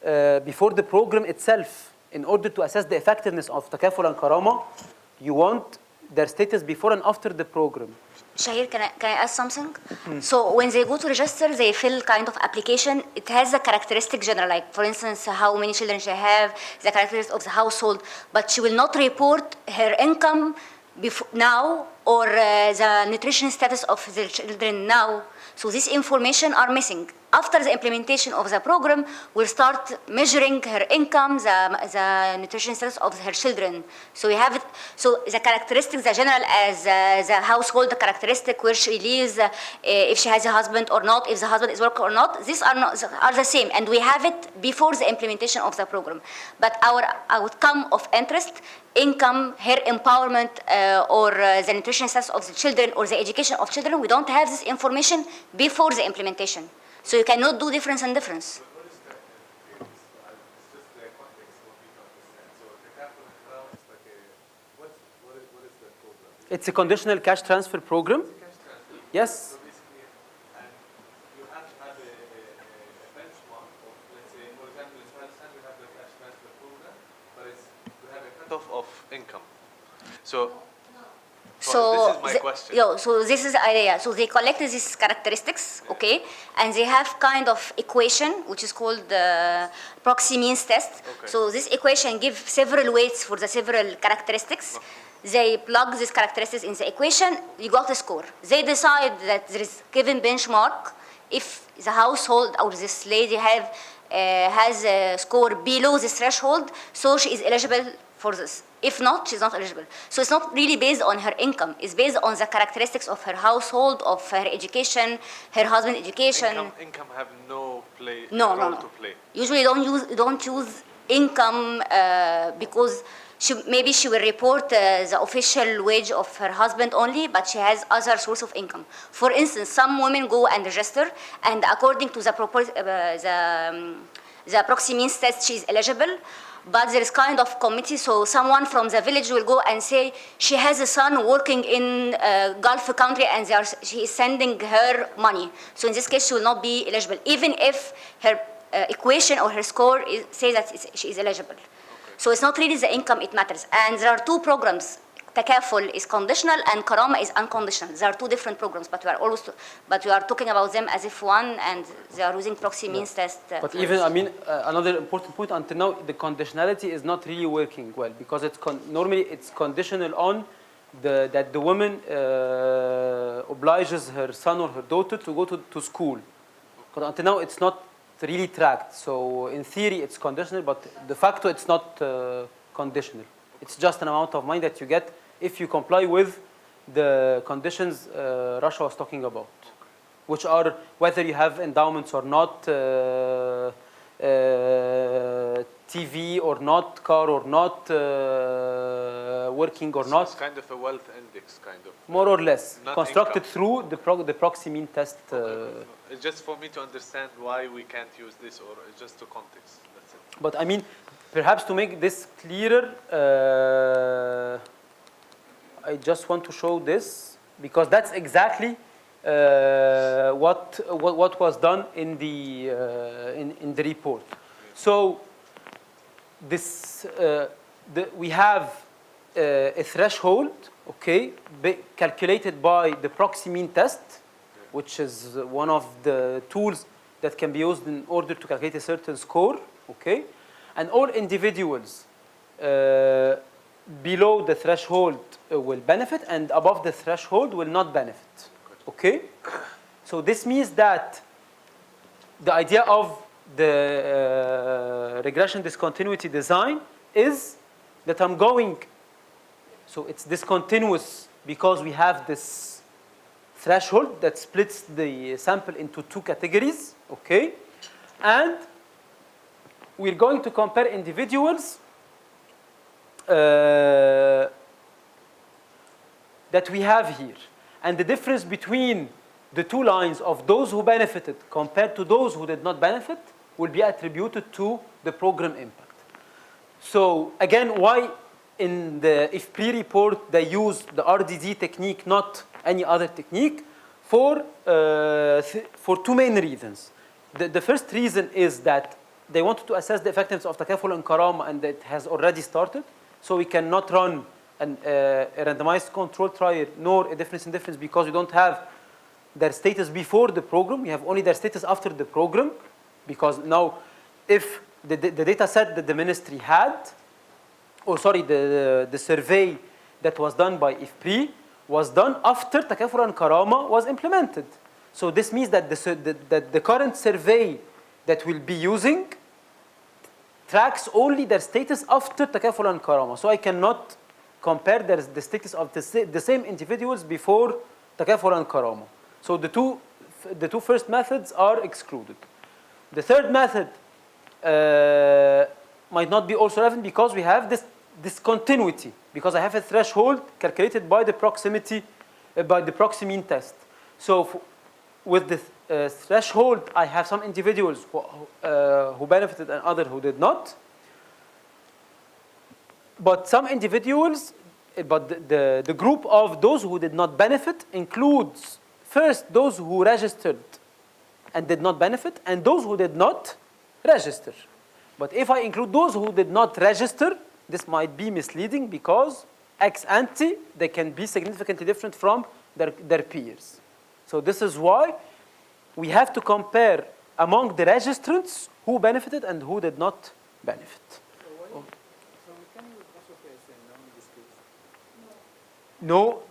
the program itself. In order to assess the effectiveness of Takaful and Karama, you want their status before and after the program. Shahir, can I ask something? So when they go to register, they fill kind of application. It has a characteristic general, like for instance, how many children she have, the characteristics of the household, but she will not report her income now or the nutrition status of the children now. So this information are missing. After the implementation of the program, we'll start measuring her income, the nutrition status of her children. So we have it. So the characteristics, the general as the household, the characteristic where she lives, if she has a husband or not, if the husband is working or not, these are the same, and we have it before the implementation of the program. But our outcome of interest, income, her empowerment, or the nutrition status of the children or the education of children, we don't have this information before the implementation. So you cannot do difference and difference. It's a conditional cash transfer program. Yes. So basically, and you have to have a benchmark of, let's say, for example, in Pakistan we have the cash transfer program, but we have a cutoff of income. So this is my question. So this is the idea. So they collect these characteristics, okay, and they have kind of equation which is called the proxy means test. Okay. So this equation gives several weights for the several characteristics. They plug these characteristics in the equation, you got a score. They decide that there is given benchmark. If the household or this lady has a score below this threshold, so she is eligible for this. If not, she's not eligible. So it's not really based on her income. It's based on the characteristics of her household, of her education, her husband's education. Income have no role to play. Usually don't use income because maybe she will report the official wage of her husband only, but she has other source of income. For instance, some women go and register, and according to the proxy means test, she is eligible. But there is kind of committee, so someone from the village will go and say she has a son working in Gulf country and she is sending her money. So in this case, she will not be eligible, even if her equation or her score says that she is eligible. Okay. So it's not really the income, it matters. And there are two programs. Takaful is conditional and Karama is unconditional. There are two different programs, but we are talking about them as if one, and they are using proxy means test. But even, I mean, another important point, until now, the conditionality is not really working well, because normally it's conditional on that the woman obliges her son or her daughter to go to school. But until now, it's not really tracked. So in theory, it's conditional, but de facto, it's not conditional. It's just an amount of money that you get if you comply with the conditions Rasha was talking about, which are whether you have endowments or not, TV or not, car or not, working or It's not, kind of a wealth index, kind of. more or less, Not constructed income. through the proxy mean test. It's just for me to understand why we can't use this, or it's just the context. That's it. But I mean, perhaps to make this clearer, I just want to show this because that's exactly what was done in the report. So this we have a threshold, okay, calculated by the proxy mean test, which is one of the tools that can be used in order to calculate a certain score, okay, and all individuals below the threshold will benefit, and above the threshold will not benefit, okay. So this means that the idea of the regression discontinuity design is that I'm going, so it's discontinuous because we have this threshold that splits the sample into two categories, okay? And we're going to compare individuals that we have here. And the difference between the two lines of those who benefited compared to those who did not benefit will be attributed to the program impact. So again, why in the IFPRI report they use the RDD technique, not any other technique, for two main reasons. The first reason is that they wanted to assess the effectiveness of takaful and karama, and it has already started. So we cannot run a randomized control trial nor a difference in difference because we don't have their status before the program. We have only their status after the program, because now if the data set that the ministry had, the survey that was done by IFPRI was done after takaful and karama was implemented. So this means that the current survey that we'll be using tracks only their status after takaful and karama. So I cannot compare the status of the same individuals before takaful and karama. So the two first methods are excluded. The third method might not be also relevant because we have this discontinuity, because I have a threshold calculated by the proximity, by the proxy mean test. So with the threshold, I have some individuals who benefited and others who did not. But some individuals, but the group of those who did not benefit includes first those who registered and did not benefit, and those who did not register. But if I include those who did not register, this might be misleading because ex ante they can be significantly different from their peers. So this is why we have to compare among the registrants who benefited and who did not benefit. So we can use also PSM now in this case? No,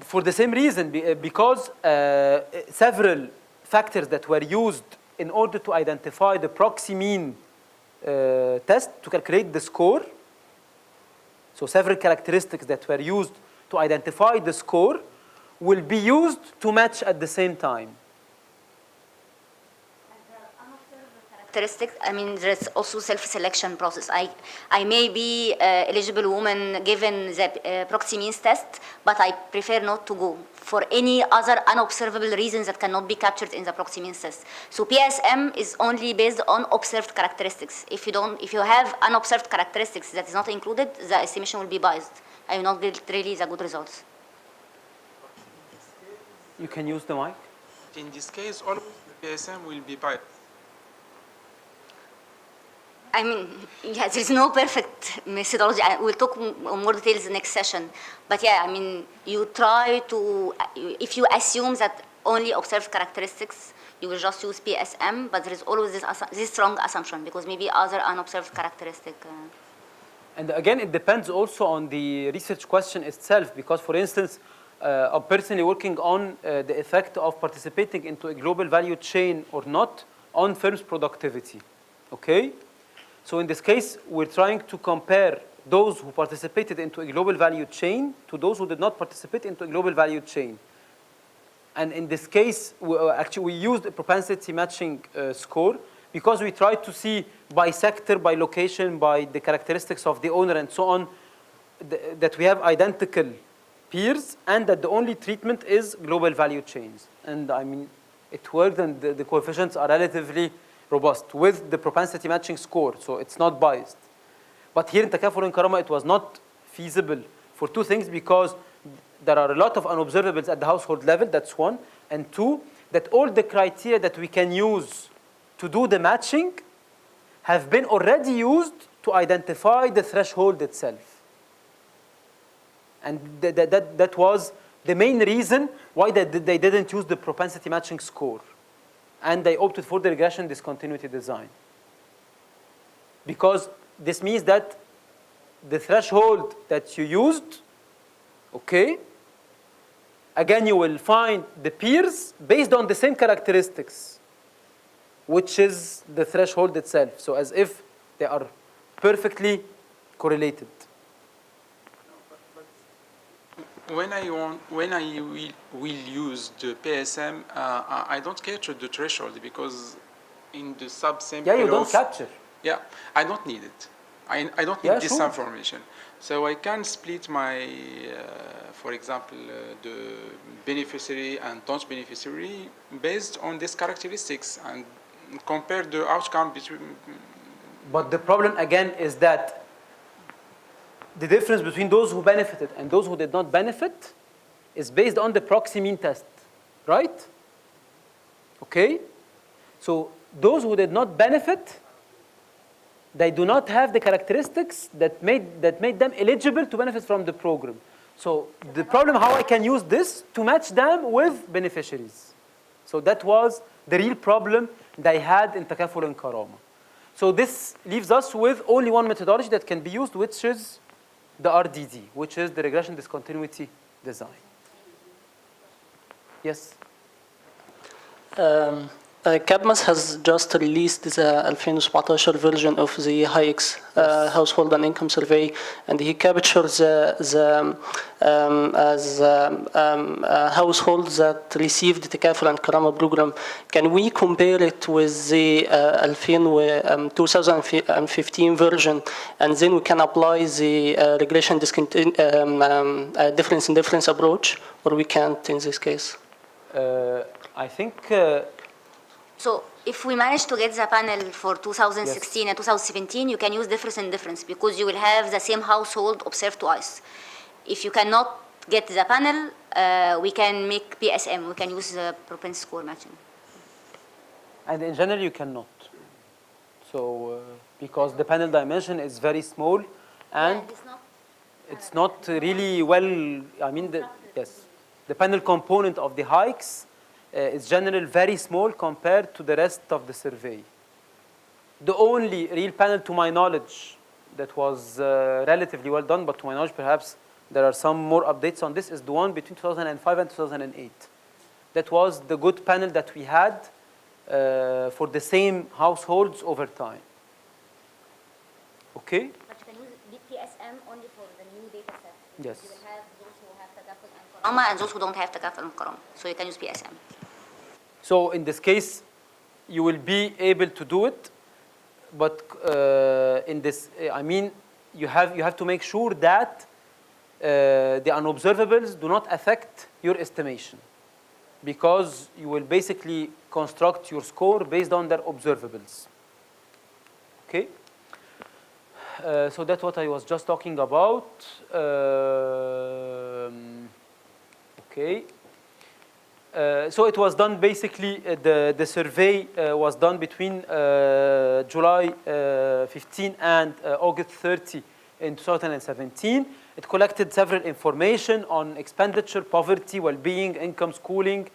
for the same reason, because several factors that were used in order to identify the proxy mean test to calculate the score. So several characteristics that were used to identify the score will be used to match at the same time. Characteristics, I mean, there's also self-selection process. I may be eligible woman given the proxy means test, but I prefer not to go for any other unobservable reasons that cannot be captured in the proxy means test. So PSM is only based on observed characteristics. If you have unobserved characteristics that is not included, the estimation will be biased. I will not get really the good results. You can use the mic. In this case, always the PSM will be biased. I mean, yeah, there's no perfect methodology. We'll talk more details next session. But yeah, I mean, you try to, if you assume that only observed characteristics, you will just use PSM, but there is always this strong assumption because maybe other unobserved characteristic. And again, it depends also on the research question itself, because for instance, I'm personally working on the effect of participating into a global value chain or not on firms' productivity, okay? So in this case, we're trying to compare those who participated into a global value chain to those who did not participate into a global value chain. And in this case, we used a propensity matching score, because we tried to see by sector, by location, by the characteristics of the owner and so on, that we have identical peers and that the only treatment is global value chains. And I mean, it worked and the coefficients are relatively robust with the propensity matching score, so it's not biased. But here in Takaful and Karama, it was not feasible for two things, because there are a lot of unobservables at the household level, that's one, and two, that all the criteria that we can use to do the matching have been already used to identify the threshold itself. And that was the main reason why they didn't use the propensity matching score. And they opted for the regression discontinuity design. Because this means that the threshold that you used, okay, again, you will find the peers based on the same characteristics, which is the threshold itself. So as if they are perfectly correlated. When I will use the PSM, I don't capture the threshold, because in the subsample. Yeah, you don't capture. Yeah, I don't need it. I don't need this sure. information. So I can split my, for example, the beneficiary and non-beneficiary based on these characteristics and compare the outcome between. But the problem again is that the difference between those who benefited and those who did not benefit is based on the proxy mean test, right? Okay? So those who did not benefit, they do not have the characteristics that made them eligible to benefit from the program. So the problem, how I can use this to match them with beneficiaries. So that was the real problem they had in Takaful and Karama. So this leaves us with only one methodology that can be used, which is the RDD, which is the regression discontinuity design. Yes? CAPMAS has just released the 2017 version of the HIEX household and income survey, and he captures the households that received the Takaful and Karama program. Can we compare it with the 2015 version, and then we can apply the regression difference in difference approach, or we can't in this case? I think So if we manage to get the panel for 2016 and 2017, you can use difference in difference, because you will have the same household observed twice. If you cannot get the panel, we can make PSM. We can use the propensity score matching. And in general, you cannot. So because the panel dimension is very small, and it's not really well. I mean, the panel component of the hikes is generally very small compared to the rest of the survey. The only real panel, to my knowledge, that was relatively well done, but to my knowledge, perhaps there are some more updates on this, is the one between 2005 and 2008. That was the good panel that we had for the same households over time. Okay? But you can use PSM only for the new data set. Yes. You will have those who have Takaful and Karama and those who don't have Takaful and Karama. So you can use PSM. So in this case, you will be able to do it, but in this, I mean, you have to make sure that the unobservables do not affect your estimation, because you will basically construct your score based on their observables. Okay? So that's what I was just talking about. Okay. So it was done basically, the survey was done between July 15 and August 30 in 2017. It collected several information on expenditure, poverty, well-being, income, schooling,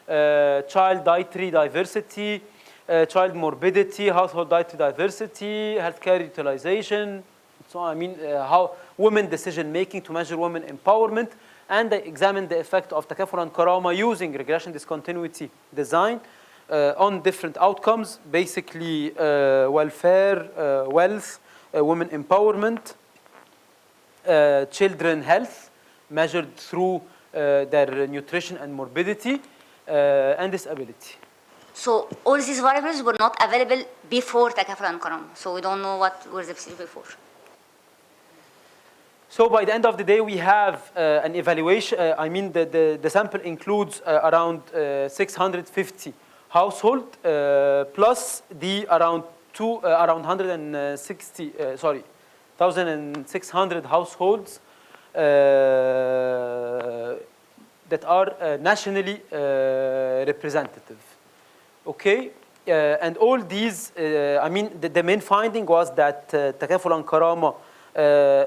child dietary diversity, child morbidity, household dietary diversity, healthcare utilization. So I mean, how women decision-making to measure women empowerment. And they examined the effect of Takaful and Karama using regression discontinuity design on different outcomes, basically welfare, wealth, women empowerment, children health, measured through their nutrition and morbidity, and disability. So all these variables were not available before Takaful and Karama. So we don't know what were the procedure before. So by the end of the day, we have an evaluation. I mean, the sample includes around 650 household plus the around 1,600 households that are nationally representative. Okay, and all these, I mean, the main finding was that Takaful and Karama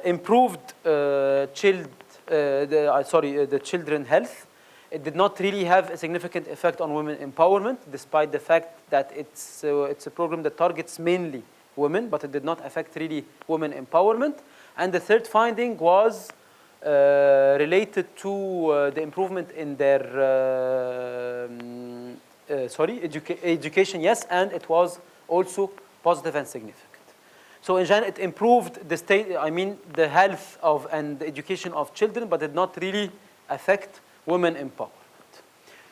improved the children health. It did not really have a significant effect on women empowerment, despite the fact that it's a program that targets mainly women, but it did not affect really women empowerment. And the third finding was related to the improvement in their education, yes, and it was also positive and significant. So in general, it improved the state, I mean, the health of and the education of children, but did not really affect women empowerment.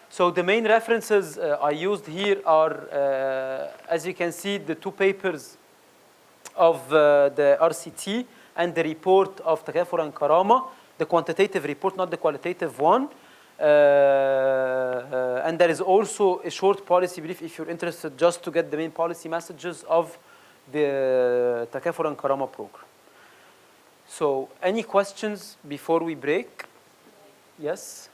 So the main references I used here are, as you can see, the two papers of the RCT and the report of Takaful and Karama, the quantitative report, not the qualitative one. And there is also a short policy brief if you're interested, just to get the main policy messages of the Takaful and Karama program. So any questions before we break? Yes?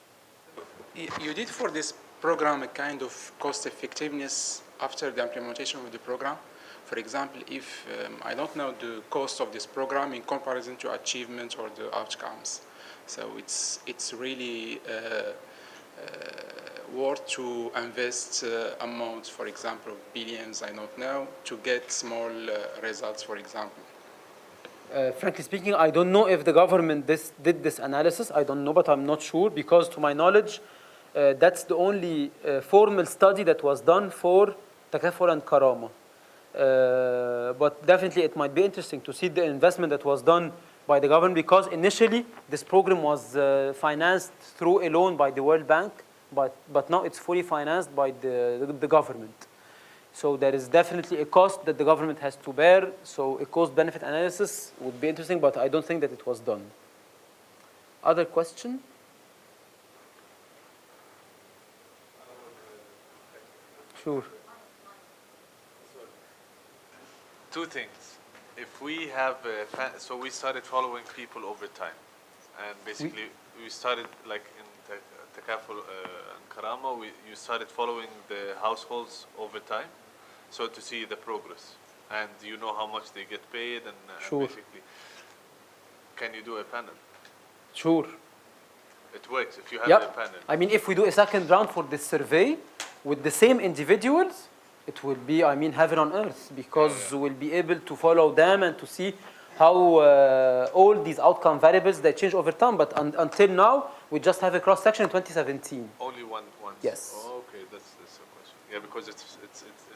You did for this program a kind of cost effectiveness after the implementation of the program. For example, if I don't know the cost of this program in comparison to achievements or the outcomes. So it's really worth to invest amounts, for example, billions, I don't know, to get small results, for example. Frankly speaking, I don't know if the government did this analysis. I don't know, but I'm not sure, because to my knowledge, that's the only formal study that was done for Takaful and Karama. But definitely it might be interesting to see the investment that was done by the government, because initially this program was financed through a loan by the World Bank, but now it's fully financed by the government. So there is definitely a cost that the government has to bear. So a cost-benefit analysis would be interesting, but I don't think that it was done. Other question? Sure. Two things. If we have, so we started following people over time, and basically we started like in Takaful and Karama, you started following the households over time, so to see the progress, and you know how much they get paid, and Sure. basically, can you do a panel? Sure. It works if you have Yep. a panel. I mean, if we do a second round for this survey with the same individuals, it will be, I mean, heaven on earth, because we'll be able to follow them and to see how all these outcome variables, they change over time. But until now, we just have a cross-section in 2017. Only one. Yes. Oh, okay, that's a question. Yeah, because it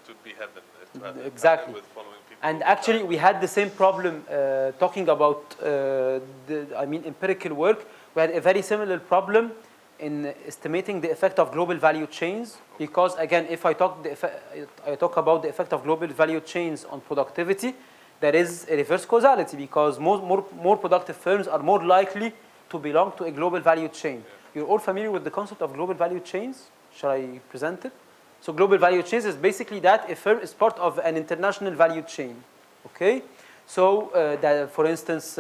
would be heaven to have a panel Exactly. with following people. And over actually, time. we had the same problem talking about empirical work. We had a very similar problem in estimating the effect of global value chains, because again, if I talk about the effect of global value chains on productivity, there is a reverse causality, because more productive firms are more likely to belong to a global value chain. You're all familiar with the concept of global value chains? Shall I present it? So global value chains is basically that a firm is part of an international value chain. Okay, so that, for instance,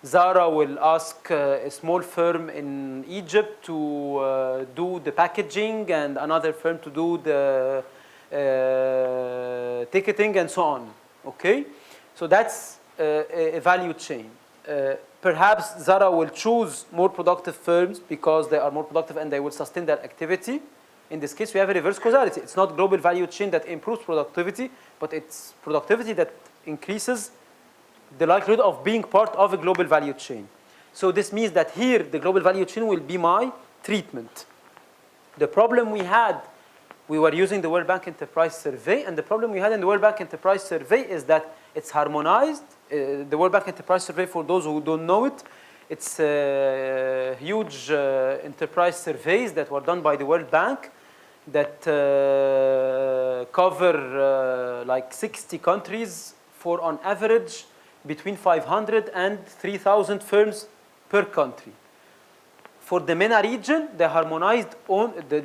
Zara will ask a small firm in Egypt to do the packaging, and another firm to do the ticketing, and so on. Okay, so that's a value chain. Perhaps Zara will choose more productive firms because they are more productive and they will sustain their activity. In this case, we have a reverse causality. It's not global value chain that improves productivity, but it's productivity that increases the likelihood of being part of a global value chain. So this means that here, the global value chain will be my treatment. The problem we had, we were using the World Bank Enterprise Survey, and the problem we had in the World Bank Enterprise Survey is that it's harmonized. The World Bank Enterprise Survey, for those who don't know it, it's huge enterprise surveys that were done by the World Bank. that cover like 60 countries for on average between 500 and 3,000 firms per country. For the MENA region, the harmonized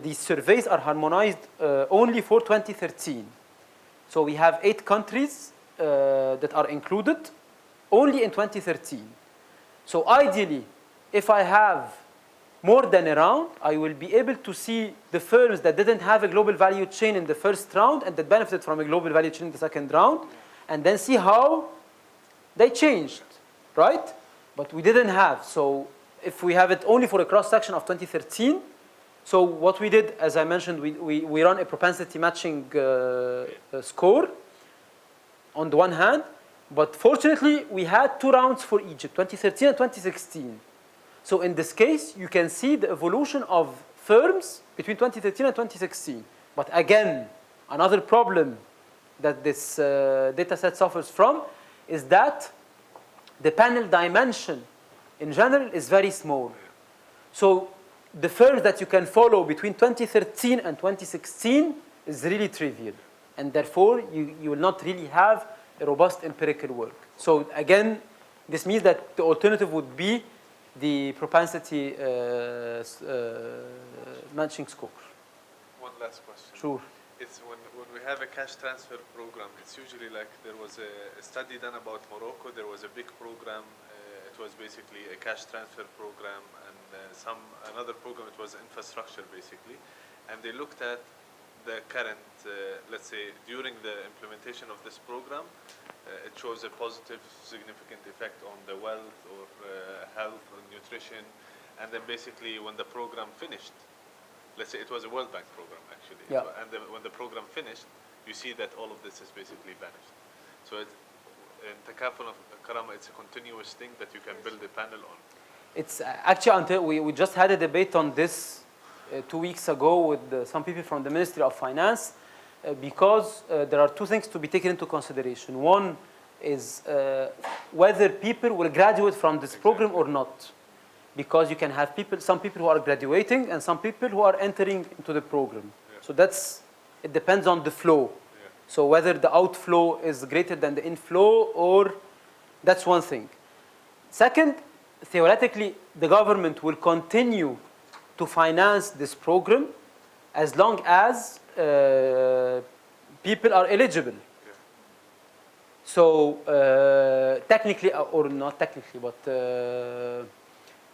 these surveys are harmonized only for 2013. So we have 8 countries that are included only in 2013. So ideally, if I have more than a round, I will be able to see the firms that didn't have a global value chain in the first round and that benefited from a global value chain in the second round, and then see how they changed, right? But we didn't have. So if we have it only for a cross-section of 2013, so what we did, as I mentioned, we run a propensity matching score on the one hand, but fortunately we had 2 rounds for Egypt, 2013 and 2016. So in this case, you can see the evolution of firms between 2013 and 2016. But again, another problem that this data set suffers from is that the panel dimension in general is very small. So the firms that you can follow between 2013 and 2016 is really trivial. And therefore, you will not really have a robust empirical work. So again, this means that the alternative would be the propensity matching score. One last question. Sure. It's when we have a cash transfer program, it's usually like there was a study done about Morocco. There was a big program. It was basically a cash transfer program, and another program. It was infrastructure basically, and they looked at the current, let's say, during the implementation of this program, it shows a positive, significant effect on the wealth or health or nutrition, and then basically when the program finished, let's say it was a World Bank program actually, yeah. And when the program finished, you see that all of this is basically vanished. So in Takaful of Karama, it's a continuous thing that you can build a panel on. It's actually, until we just had a debate on this 2 weeks ago with some people from the Ministry of Finance, because there are 2 things to be taken into consideration. One is whether people will graduate from this program or not, because you can have some people who are graduating and some people who are entering into the program. Yeah. So it depends on the flow. Yeah. So whether the outflow is greater than the inflow, or that's one thing. Second, theoretically, the government will continue to finance this program as long as people are eligible. Yeah. So technically, or not technically, but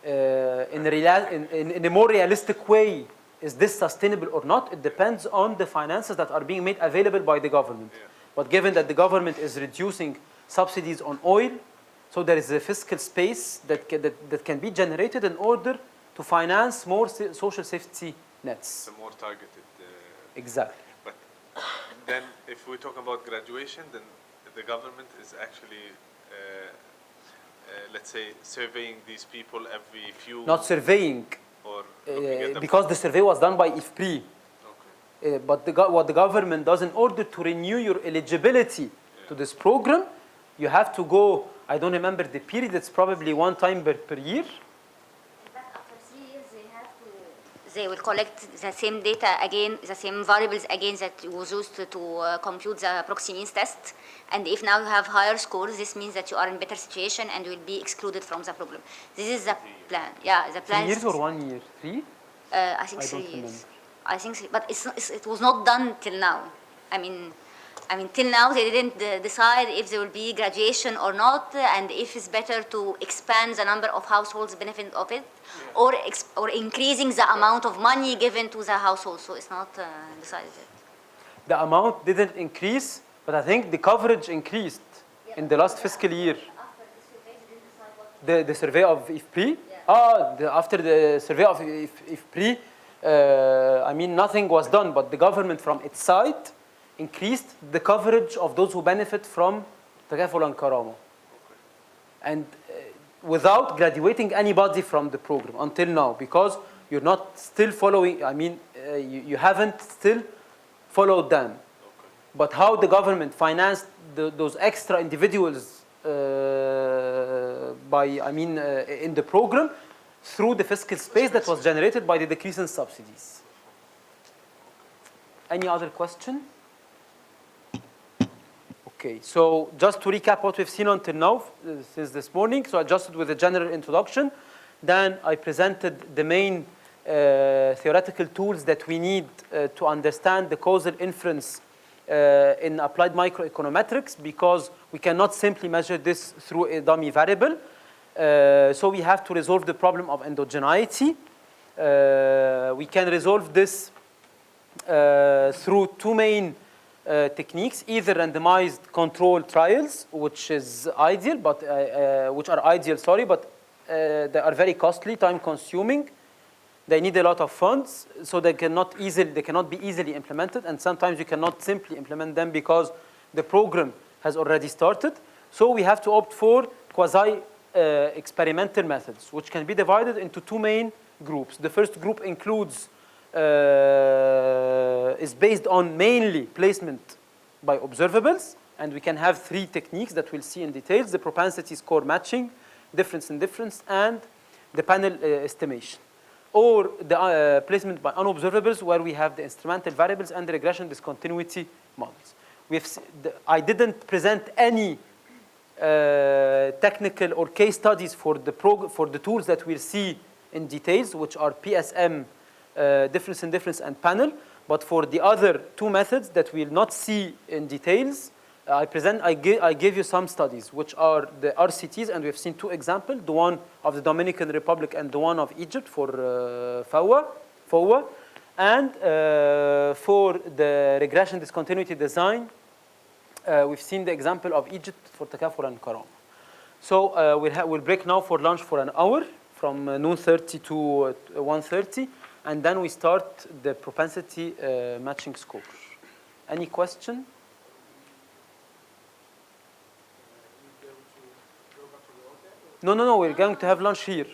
in a more realistic way, is this sustainable or not? It depends on the finances that are being made available by the government. Yeah. But given that the government is reducing subsidies on oil, so there is a fiscal space that can be generated in order to finance more social safety nets. The more targeted. Exactly. But then if we talk about graduation, then the government is actually, let's say, surveying these people every few... Not surveying, or because the survey was done by IFPRI. Okay. But what the government does, in order to renew your eligibility to this program, you have to go, I don't remember the period, it's probably 1 time per year. They will collect the same data again, the same variables again that was used to compute the proxy means test. And if now you have higher scores, this means that you are in better situation and will be excluded from the program. This is the plan. Yeah, the plan. 3 years or 1 year? 3? I think 3 years. I think 3, but it was not done till now. I mean, till now they didn't decide if there will be graduation or not, and if it's better to expand the number of households benefit of it, or increasing the amount of money given to the household. So it's not decided yet. The amount didn't increase, but I think the coverage increased in the last fiscal year. After the survey, they didn't decide what. The survey of IFPRI? Yeah. After the survey of IFPRI, I mean, nothing was done, but the government from its side increased the coverage of those who benefit from Takaful and Karama. And without graduating anybody from the program until now, because you're not still following, I mean, you haven't still followed them. Okay. But how the government financed those extra individuals in the program, through the fiscal space that was generated by the decrease in subsidies. Any other question? Okay, so just to recap what we've seen until now since this morning. So I started with a general introduction. Then I presented the main theoretical tools that we need to understand the causal inference in applied microeconometrics, because we cannot simply measure this through a dummy variable. So we have to resolve the problem of endogeneity. We can resolve this through two main techniques, either randomized control trials, which is ideal, but which are ideal, but they are very costly, time-consuming. They need a lot of funds, so they cannot be easily implemented, and sometimes you cannot simply implement them because the program has already started. So we have to opt for quasi-experimental methods, which can be divided into two main groups. The first group includes is based on mainly placement by observables, and we can have three techniques that we'll see in details: the propensity score matching, difference in difference, and the panel estimation. Or the placement by unobservables, where we have the instrumental variables and the regression discontinuity models. I didn't present any technical or case studies for the tools that we'll see in details, which are PSM, difference in difference, and panel. But for the other two methods that we'll not see in details, I gave you some studies, which are the RCTs, and we've seen two examples, the one of the Dominican Republic and the one of Egypt for FOA. And for the regression discontinuity design, we've seen the example of Egypt for Takaful and Karama. So we'll break now for lunch for an hour, from noon 30 to 1:30, and then we start the propensity matching score. Any question? No. We're going to have lunch here.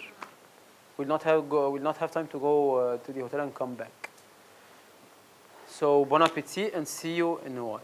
We'll not have time to go to the hotel and come back. So bon appétit, and see you in a while.